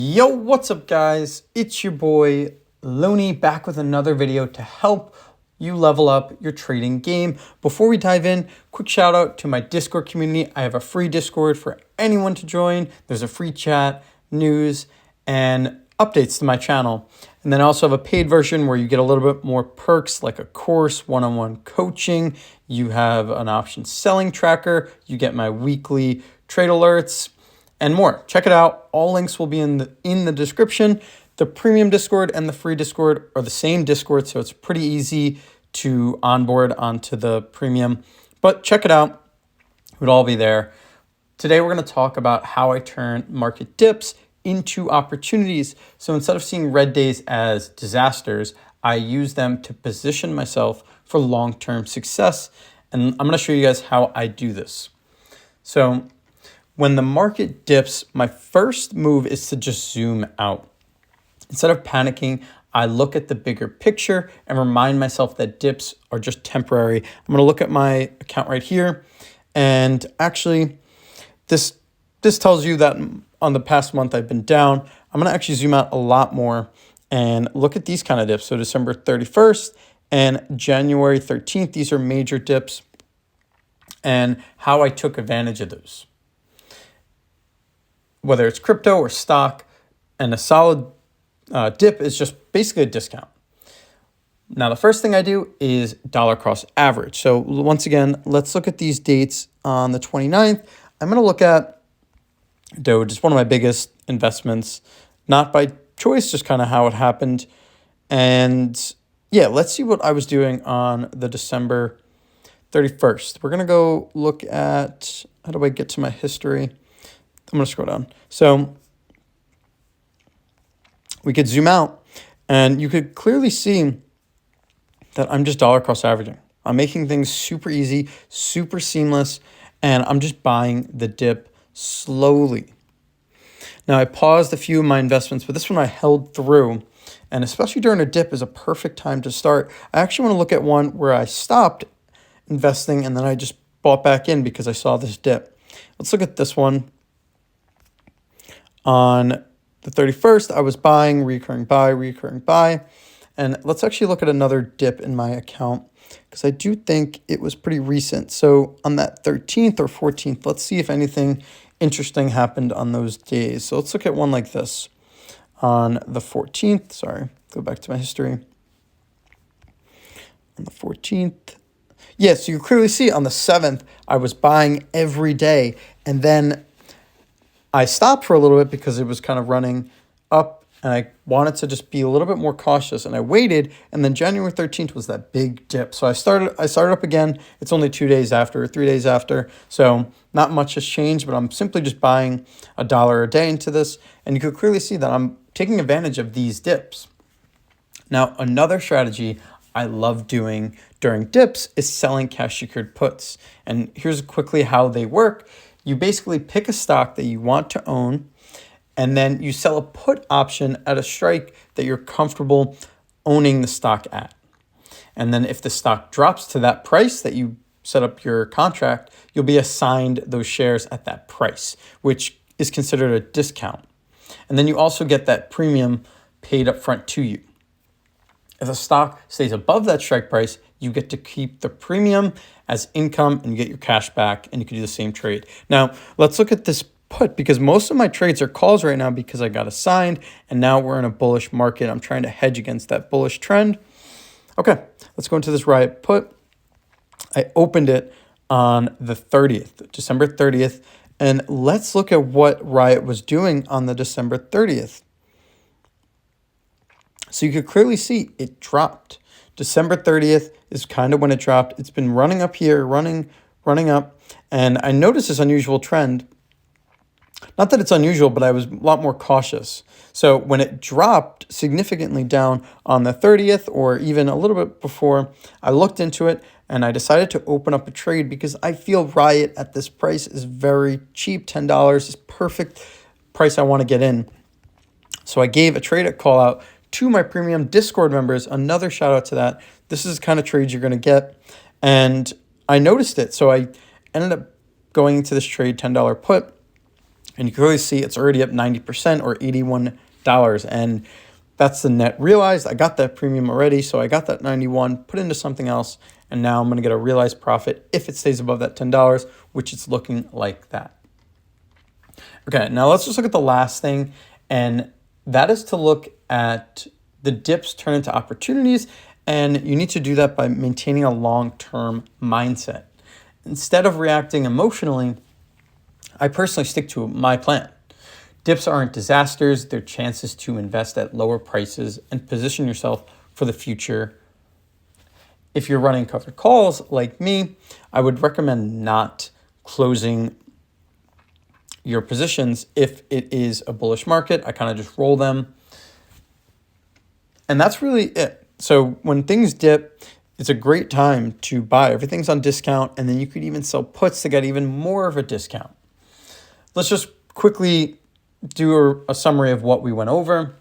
Yo, what's up guys? It's your boy Looney back with another video to help you level up your trading game. Before we dive in, quick shout out to my Discord community. I have a free Discord for anyone to join. There's a free chat, news, and updates to my channel. And then I also have a paid version where you get a little bit more perks like a course, one-on-one coaching. You have an option selling tracker. You get my weekly trade alerts and more. Check it out. All links will be in the description. The premium Discord and the free Discord are the same Discord, so it's pretty easy to onboard onto the premium. But check it out. It would all be there. Today we're going to talk about how I turn market dips into opportunities. So instead of seeing red days as disasters, I use them to position myself for long-term success. And I'm going to show you guys how I do this. So when the market dips, my first move is to just zoom out. Instead of panicking, I look at the bigger picture and remind myself that dips are just temporary. I'm going to look at my account right here. And actually, this tells you that on the past month I've been down. I'm going to actually zoom out a lot more and look at these kind of dips. So December 31st and January 13th, these are major dips and how I took advantage of those. Whether it's crypto or stock, and a solid dip is just basically a discount. Now, the first thing I do is dollar cost average. So once again, let's look at these dates on the 29th. I'm going to look at Doge. It's one of my biggest investments, not by choice, just kind of how it happened. And yeah, let's see what I was doing on the December 31st. We're going to go look at, how do I get to my history? I'm going to scroll down. So we could zoom out and you could clearly see that I'm just dollar cost averaging. I'm making things super easy, super seamless, and I'm just buying the dip slowly. Now I paused a few of my investments, but this one I held through, and especially during a dip is a perfect time to start. I actually want to look at one where I stopped investing and then I just bought back in because I saw this dip. Let's look at this one. On the 31st, I was buying, recurring buy. And let's actually look at another dip in my account because I do think it was pretty recent. So on that 13th or 14th, let's see if anything interesting happened on those days. So let's look at one like this. On the 14th, sorry, go back to my history. On the 14th. Yeah, so you clearly see on the 7th, I was buying every day. And then I stopped for a little bit because it was kind of running up and I wanted to just be a little bit more cautious, and I waited, and then January 13th was that big dip. So I started up again. It's only 2 days after, 3 days after. So not much has changed, but I'm simply just buying $1 a day into this. And you could clearly see that I'm taking advantage of these dips. Now, another strategy I love doing during dips is selling cash secured puts. And here's quickly how they work. You basically pick a stock that you want to own, and then you sell a put option at a strike that you're comfortable owning the stock at. And then if the stock drops to that price that you set up your contract, you'll be assigned those shares at that price, which is considered a discount. And then you also get that premium paid up front to you. If the stock stays above that strike price, you get to keep the premium as income and you get your cash back, and you can do the same trade. Now, let's look at this put because most of my trades are calls right now because I got assigned and now we're in a bullish market. I'm trying to hedge against that bullish trend. Okay, let's go into this Riot put. I opened it on the 30th, December 30th, and let's look at what Riot was doing on the December 30th. So you could clearly see it dropped. December 30th is kind of when it dropped. It's been running up here, running up. And I noticed this unusual trend. Not that it's unusual, but I was a lot more cautious. So when it dropped significantly down on the 30th or even a little bit before, I looked into it and I decided to open up a trade because I feel Riot at this price is very cheap. $10 is perfect price I want to get in. So I gave a trade call out to my premium Discord members. Another shout out to that. This is the kind of trades you're going to get. And I noticed it. So I ended up going into this trade, $10 put. And you can really see it's already up 90% or $81. And that's the net realized. I got that premium already. So I got that 91, put into something else. And now I'm going to get a realized profit if it stays above that $10, which it's looking like that. Okay, now let's just look at the last thing. And that is to look at the dips turn into opportunities. And you need to do that by maintaining a long-term mindset. Instead of reacting emotionally, I personally stick to my plan. Dips aren't disasters. They're chances to invest at lower prices and position yourself for the future. If you're running covered calls like me, I would recommend not closing your positions if it is a bullish market. I kind of just roll them. And that's really it. So when things dip, it's a great time to buy. Everything's on discount, and then you could even sell puts to get even more of a discount. Let's just quickly do a summary of what we went over.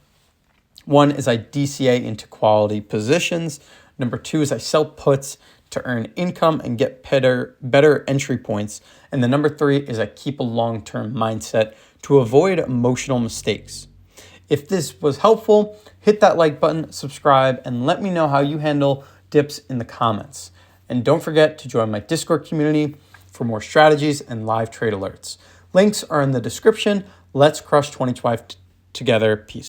One is I DCA into quality positions. Number two is I sell puts to earn income and get better entry points. And the number three is I keep a long-term mindset to avoid emotional mistakes. If this was helpful, hit that like button, subscribe, and let me know how you handle dips in the comments. And don't forget to join my Discord community for more strategies and live trade alerts. Links are in the description. Let's crush 2025 together. Peace.